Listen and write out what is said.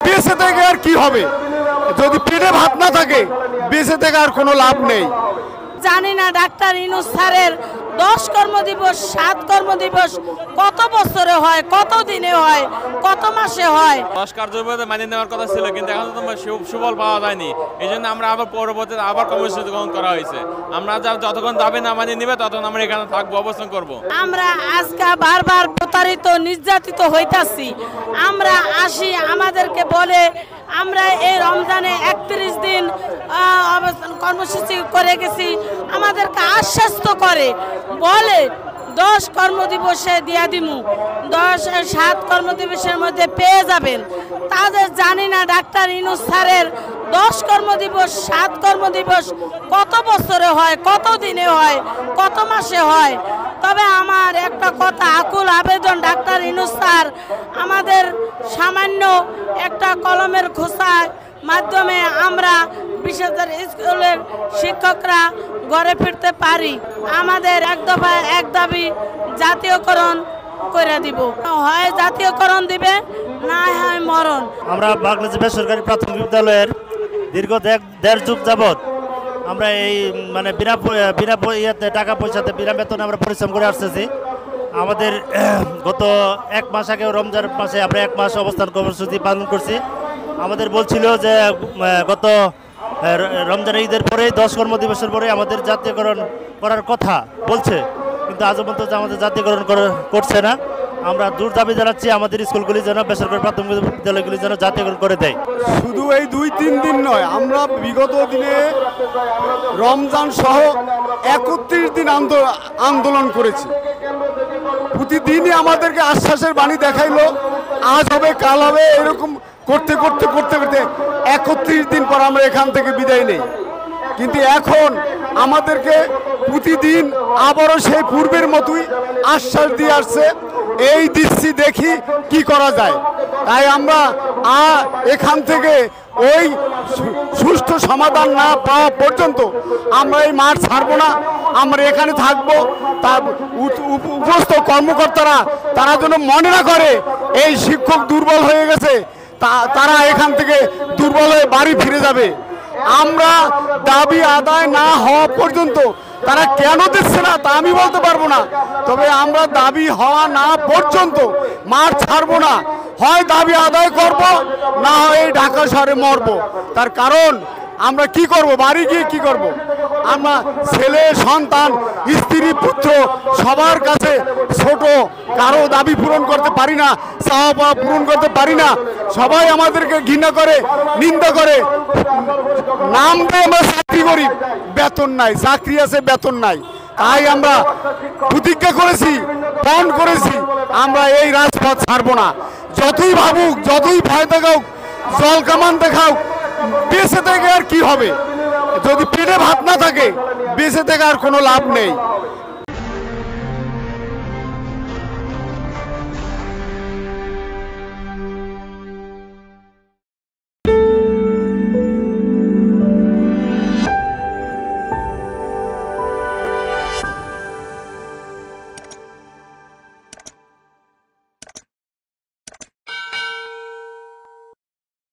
বেঁচে থেকে আর কি হবে? যদি পেটে ভাত না থাকে বেঁচে থেকে আর কোনো লাভ নেই। জানি না ডাক্তার ইউনূস স্যারের 10 কর্মদিবস 7 কর্মদিবস কত বছরে হয়, কত দিনে হয়, কত মাসে হয়। 10 কার্যদিবসে মানিয়ে নেওয়ার কথা ছিল, কিন্তু এখন তো সুফল পাওয়া যায়নি। এই জন্য আমরা আবার পরবর্তীতে আবার কর্মসূচি গ্রহণ করা হয়েছে। আমরা যতক্ষণ দাবি না মানিয়ে নেবে ততক্ষণ আমরা এখানে থাকবো, অবস্থান করব। আমরা আজকে বারবার প্রতারিত নির্যাতিত হইতাছি। আমরা আসি, আমাদেরকে বলে আমরা এই রমজানে 31 দিন অবস্থান কর্মসূচি করে গেছি, আমাদেরকে আশ্বস্ত করে বলে 10 কর্মদিবসে দিয়া দিমু, 7 কর্মদিবসের মধ্যে পেয়ে যাবেন। তাদের জানি না ডাক্তার ইউনূস স্যারের 10 কর্মদিবস 7 কর্মদিবস কত বছরে হয়, কত দিনে হয়, কত মাসে হয়। তবে আমার একটা কথা, আকুল আবেদন, ডাক্তার ইউনূস স্যার আমাদের সামান্য একটা কলমের খোসার মাধ্যমে আমরা 20,000 স্কুলের শিক্ষকরা ঘরে ফিরতে পারি। আমাদের এক দফা এক দাবি জাতীয়করণ করে দিব, হয় জাতীয়করণ দিবে, না হয় মরণ। আমরা বাংলাদেশ বেসরকারি প্রাথমিক বিদ্যালয়ের দীর্ঘ 1.5 যুগ যাবৎ আমরা এই মানে বিনা ইয়েতে টাকা পয়সাতে বিনা বেতনে আমরা পরিশ্রম করে আসতেছি। আমাদের গত 1 মাস আগে রমজান মাসে আমরা 1 মাস অবস্থান কর্মসূচি পালন করছি। আমাদের বলছিল যে গত রমজান ঈদের পরে 10 কর্মদিবসের পরে আমাদের জাতীয়করণ করার কথা বলছে, কিন্তু আজও পর্যন্ত আমাদের জাতীয়করণ করছে না। আমরা জোর দাবি জানাচ্ছি আমাদের স্কুলগুলি যেন, বেসরকারি প্রাথমিক বিদ্যালয়গুলি যেন জাতীয়করণ করে দেয়। শুধু এই 2-3 দিন নয়, আমরা বিগত দিনে রমজান সহ 31 দিন আন্দোলন করেছি। প্রতিদিনই আমাদেরকে আশ্বাসের বাণী দেখাইলো, আজ হবে কাল হবে, এরকম করতে করতে করতে করতে 31 দিন পর আমরা এখান থেকে বিদায় নেই। কিন্তু এখন আমাদেরকে প্রতিদিন আবারও সেই পূর্বের মতোই আশ্বাস দিয়ে আসছে, এই দিচ্ছি দেখি কি করা যায়। তাই আমরা এখান থেকে ওই সুষ্ঠু সমাধান না পাওয়া পর্যন্ত আমরা এই মাঠ ছাড়বো না, আমরা এখানে থাকবো। তার উপস্থ কর্মকর্তারা তারা যেন মনে না করে এই শিক্ষক দুর্বল হয়ে গেছে, তারা এখান থেকে দুর্বল হয়ে বাড়ি ফিরে যাবে। আমরা দাবি আদায় না হওয়া পর্যন্ত তারা কেন দিচ্ছে না তা আমি বলতে পারবো না, তবে আমরা দাবি হওয়া না পর্যন্ত মাঠ ছাড়বো না। হয় দাবি আদায় করব, না হয় ঢাকা শহরে মরবো। তার কারণ আমরা কি করব, বাড়ি গিয়ে কি করব? আমরা ছেলে সন্তান স্ত্রী পুত্র সবার কাছে ছোট, কারো দাবি পূরণ করতে পারি না, চাওয়া পাওয়া পূরণ করতে পারি না। সবাই আমাদেরকে ঘৃণা করে, নিন্দা করে। নাম দিয়ে আমরা চাকরি করি, বেতন নাই, চাকরি আছে বেতন নাই। তাই আমরা প্রতিজ্ঞা করেছি, পণ করেছি, আমরা এই রাজপথ ছাড়বো না। যতই ভাবুক, যতই ভয় দেখাও, জল কামান দেখাও, বেঁচে থেকে আর কি হবে? যদি পেটে ভাত না থাকে বেঁচে থেকে আর কোনো লাভ নেই।